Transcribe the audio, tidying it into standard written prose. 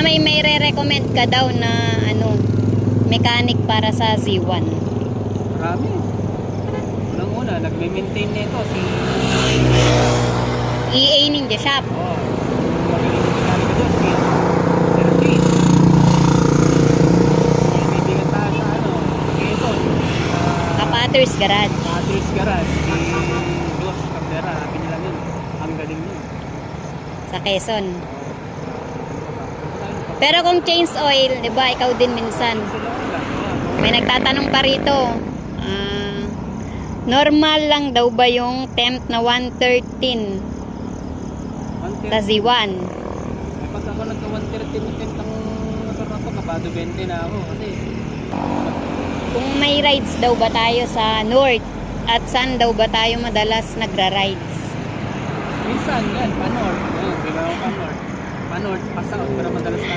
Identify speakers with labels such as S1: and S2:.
S1: may re-recommend ka daw na ano, mechanic para sa Z1.
S2: Marami. Unang-una, nagme-maintain nito si
S1: EA Ninja Shop.
S2: oh, magaling na mechanic doon si Sir Chris. Ibibigan tayo sa ano, Quezon.
S1: Kapaters Garage.
S2: Patrick's Garage. Si Dos Caldera. Happy nila yun. Ang galing yun.
S1: Sa Quezon. Pero kung change oil, 'di ba, ikaw din minsan. May nagtatanong pa rito. Normal lang daw ba yung temp na 113 sa Z1?
S2: Kapag ako nagka-130 na temp ng motor na to, kapado 20 na ako. Kasi
S1: Kung may rides daw ba tayo sa north at saan daw ba tayo madalas nagra-rides?
S2: minsan yan, pa-north. Ayun, di ba ako pa-north? Pa-north, pa-south. Pero madalas na